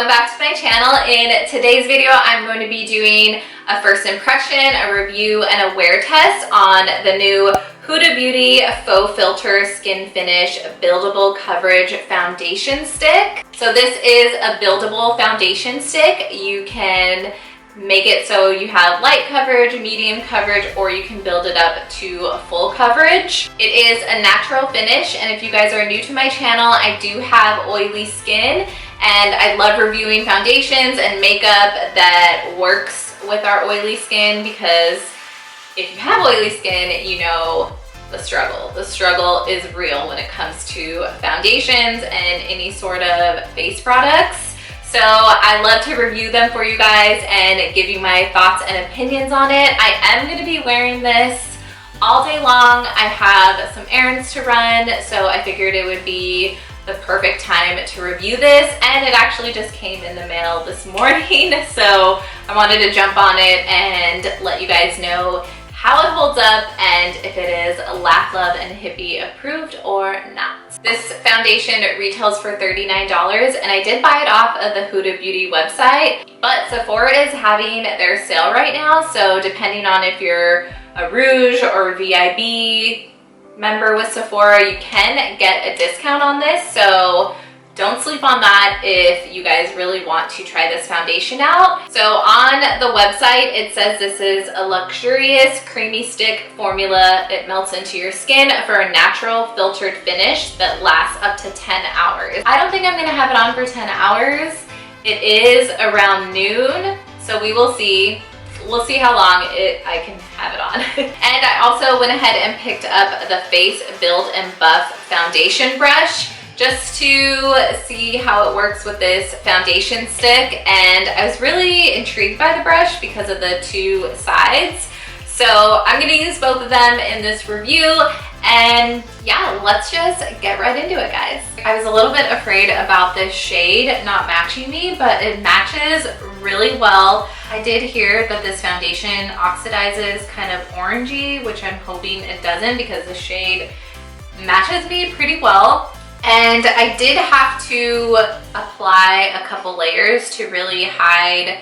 welcome back to my channel. In today's video, I'm going to be doing a first impression, a review, and a wear test on the new Huda Beauty Fauxfilter Skin Finish Buildable Coverage Foundation Stick. So this is a buildable foundation stick. You can make it so you have light coverage, medium coverage, or you can build it up to full coverage. It is a natural finish, and if you guys are new to my channel, I do have oily skin, and I love reviewing foundations and makeup that works with our oily skin, because if you have oily skin, you know the struggle. The struggle is real when it comes to foundations and any sort of face products. So I love to review them for you guys and give you my thoughts and opinions on it. I am going to be wearing this all day long. I have some errands to run, so I figured it would be the perfect time to review this, and it actually just came in the mail this morning, so I wanted to jump on it and let you guys know how it holds up and if it is Laugh, Love, and Hippie approved or not. This foundation retails for $39, and I did buy it off of the Huda Beauty website, but Sephora is having their sale right now, so depending on if you're a Rouge or VIB member with Sephora, you can get a discount on this, so don't sleep on that if you guys really want to try this foundation out. So on the website, it says this is a luxurious creamy stick formula. It melts into your skin for a natural filtered finish that lasts up to 10 hours. I don't think I'm gonna have it on for 10 hours. It is around noon, so we will see. We'll see how long I can have it on. And I also went ahead and picked up the Face Build and Buff foundation brush just to see how it works with this foundation stick, and I was really intrigued by the brush because of the two sides. So I'm gonna use both of them in this review, and yeah, let's just get right into it, guys. I was a little bit afraid about this shade not matching me, but it matches really well. I did hear that this foundation oxidizes kind of orangey, which I'm hoping it doesn't, because the shade matches me pretty well. And I did have to apply a couple layers to really hide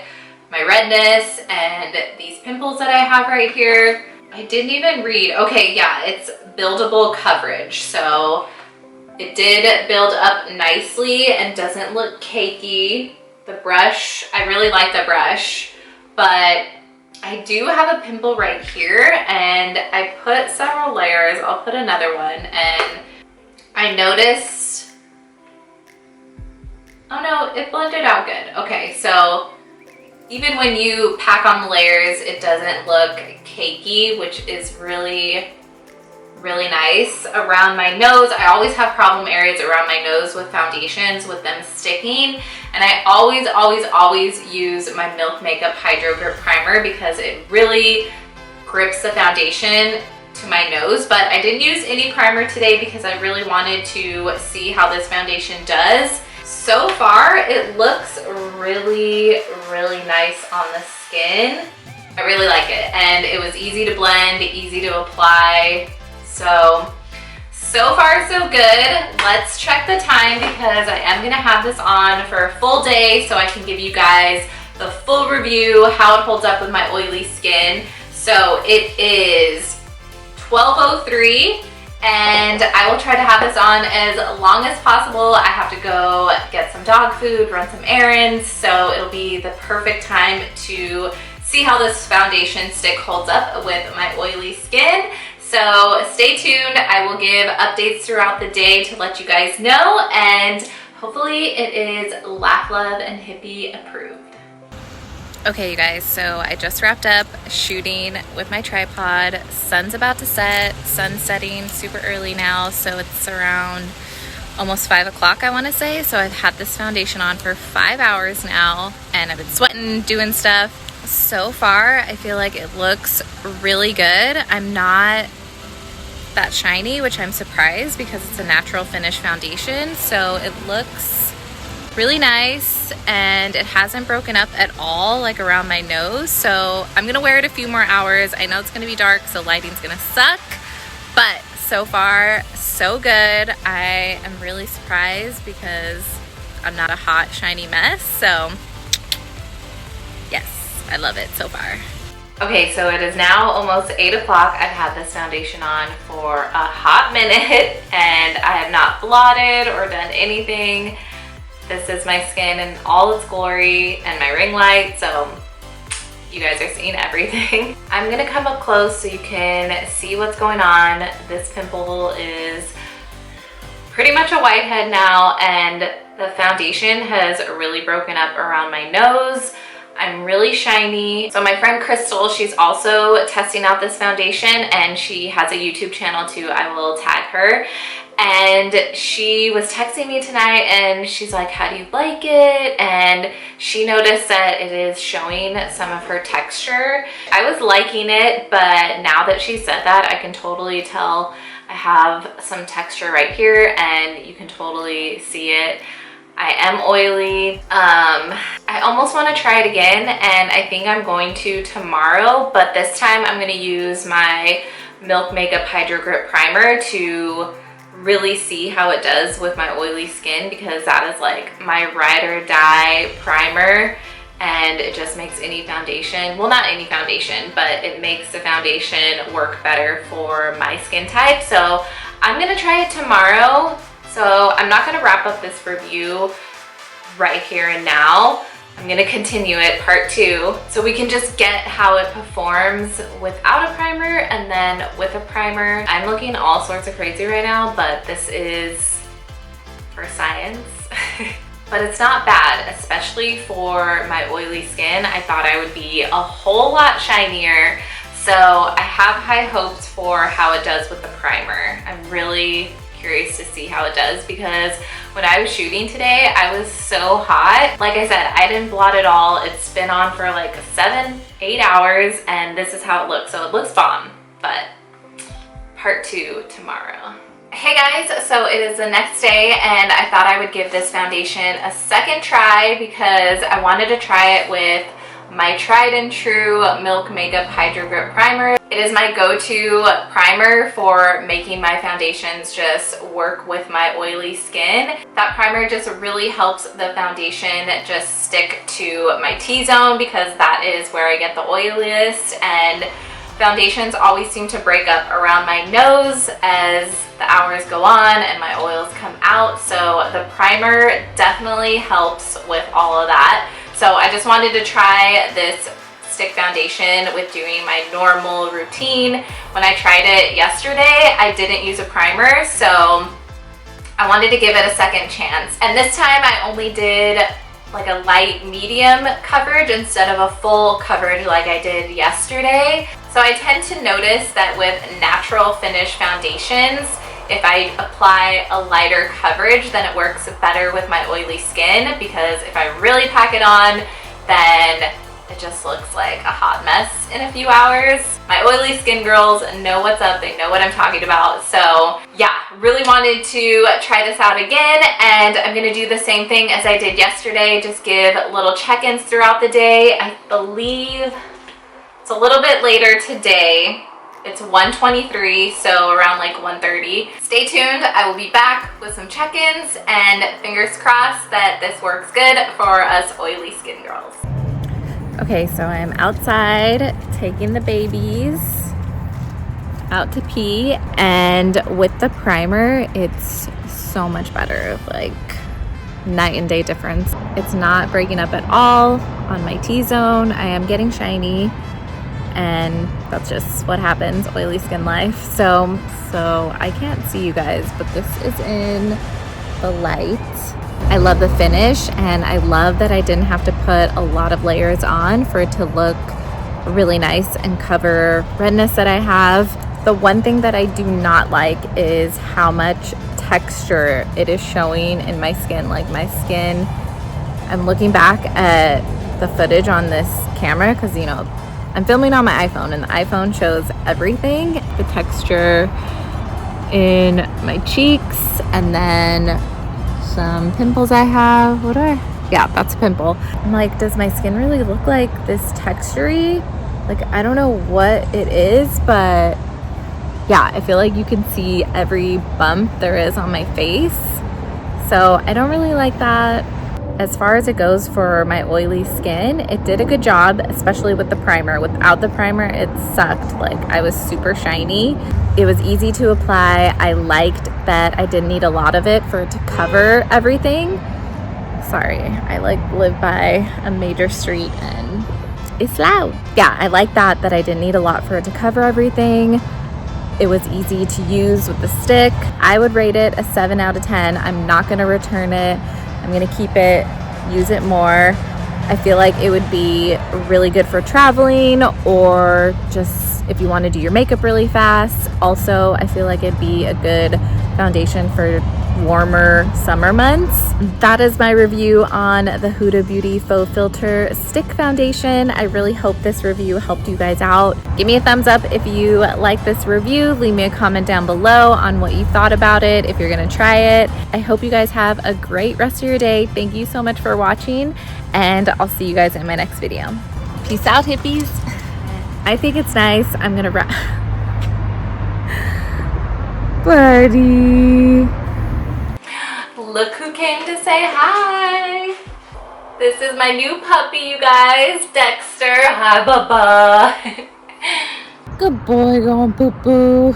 my redness and these pimples that I have right here. I didn't even read. Okay, yeah, it's buildable coverage. So it did build up nicely and doesn't look cakey. The brush, I really like the brush, but I do have a pimple right here, and I put several layers. I'll put another one, and I noticed, oh no, it blended out good. Okay, so even when you pack on the layers, it doesn't look cakey, which is really, really nice. Around my nose, I always have problem areas around my nose with foundations, with them sticking. And I always use my Milk Makeup Hydro Grip Primer because it really grips the foundation to my nose, but I didn't use any primer today because I really wanted to see how this foundation does. So far, it looks really, really nice on the skin. I really like it, and it was easy to blend, easy to apply. So far so good. Let's check the time because I am gonna have this on for a full day so I can give you guys the full review, how it holds up with my oily skin. So it is 12:03, and I will try to have this on as long as possible. I have to go get some dog food, run some errands, so it'll be the perfect time to see how this foundation stick holds up with my oily skin. So stay tuned. I will give updates throughout the day to let you guys know, and hopefully it is Laugh, Love, and Hippie approved. Okay, you guys, so I just wrapped up shooting with my tripod. Sun's about to set, sun's setting super early now, so it's around almost 5 o'clock, I want to say. So I've had this foundation on for 5 hours now, and I've been sweating, doing stuff. So far, I feel like it looks really good. I'm not that shiny, which I'm surprised because it's a natural finish foundation, so it looks really nice, and it hasn't broken up at all, like around my nose. So I'm gonna wear it a few more hours. I know it's gonna be dark, so lighting's gonna suck, but so far so good. I am really surprised because I'm not a hot, shiny mess. So yes, I love it so far. Okay, so it is now almost 8 o'clock. I've had this foundation on for a hot minute and I have not blotted or done anything. This is my skin in all its glory and my ring light, so you guys are seeing everything. I'm gonna come up close so you can see what's going on. This pimple is pretty much a whitehead now, and the foundation has really broken up around my nose. I'm really shiny. So my friend Crystal, she's also testing out this foundation and she has a YouTube channel too. I will tag her. And she was texting me tonight and she's like, how do you like it? And she noticed that it is showing some of her texture. I was liking it, but now that she said that, I can totally tell I have some texture right here and you can totally see it. I am oily. I almost want to try it again, and I think I'm going to tomorrow, but this time I'm going to use my Milk Makeup Hydro Grip Primer to really see how it does with my oily skin, because that is like my ride or die primer, and it just makes any foundation, well, not any foundation, but it makes the foundation work better for my skin type. So I'm going to try it tomorrow. So I'm not going to wrap up this review right here and now. I'm going to continue it part 2 so we can just get how it performs without a primer and then with a primer. I'm looking all sorts of crazy right now, but this is for science. But it's not bad, especially for my oily skin. I thought I would be a whole lot shinier. So I have high hopes for how it does with the primer. I'm really curious to see how it does, because when I was shooting today, I was so hot. Like I said, I didn't blot at all. It's been on for like 7-8 hours and this is how it looks. So it looks bomb, but part 2 tomorrow. Hey guys, so it is the next day and I thought I would give this foundation a second try because I wanted to try it with my tried and true Milk Makeup Hydro Grip Primer. It is my go-to primer for making my foundations just work with my oily skin. That primer just really helps the foundation just stick to my T-zone, because that is where I get the oiliest, and foundations always seem to break up around my nose as the hours go on and my oils come out. So the primer definitely helps with all of that. So I just wanted to try this stick foundation with doing my normal routine. When I tried it yesterday, I didn't use a primer, so I wanted to give it a second chance. And this time I only did like a light medium coverage instead of a full coverage like I did yesterday. So I tend to notice that with natural finish foundations, if I apply a lighter coverage, then it works better with my oily skin, because if I really pack it on, then it just looks like a hot mess in a few hours. My oily skin girls know what's up, they know what I'm talking about. So yeah, really wanted to try this out again, and I'm gonna do the same thing as I did yesterday, just give little check-ins throughout the day. I believe it's a little bit later today. It's 1:23, so around like 1:30. Stay tuned, I will be back with some check-ins, and fingers crossed that this works good for us oily skin girls. Okay, so I'm outside taking the babies out to pee, and with the primer, it's so much better, like night and day difference. It's not breaking up at all on my T-zone. I am getting shiny, and that's just what happens, oily skin life. So I can't see you guys, but this is in the light. I love the finish, and I love that I didn't have to put a lot of layers on for it to look really nice and cover redness that I have. The one thing that I do not like is how much texture it is showing in my skin. Like my skin, I'm looking back at the footage on this camera, because you know, I'm filming on my iPhone, and the iPhone shows everything. The texture in my cheeks, and then some pimples I have. Yeah, that's a pimple. I'm like, does my skin really look like this textury? Like, I don't know what it is, but yeah, I feel like you can see every bump there is on my face. so I don't really like that. As far as it goes for my oily skin, it did a good job, especially with the primer. Without the primer, it sucked. Like, I was super shiny. It was easy to apply. I liked that I didn't need a lot of it for it to cover everything. Sorry, I like live by a major street and it's loud. Yeah, I like that I didn't need a lot for it to cover everything. It was easy to use with the stick. I would rate it a 7 out of 10. I'm not gonna return it. I'm gonna keep it, use it more. I feel like it would be really good for traveling or just if you want to do your makeup really fast. Also, I feel like it'd be a good foundation for warmer summer months. That is my review on the Huda Beauty Faux Filter Stick Foundation. I really hope this review helped you guys out. Give me a thumbs up if you like this review. Leave me a comment down below on what you thought about it, if you're gonna try it. I hope you guys have a great rest of your day. Thank you so much for watching, and I'll see you guys in my next video. Peace out, hippies. I think it's nice. I'm gonna wrap. Buddy. Look who came to say hi. This is my new puppy, you guys. Dexter. Hi, Bubba. Good boy, going poo-poo.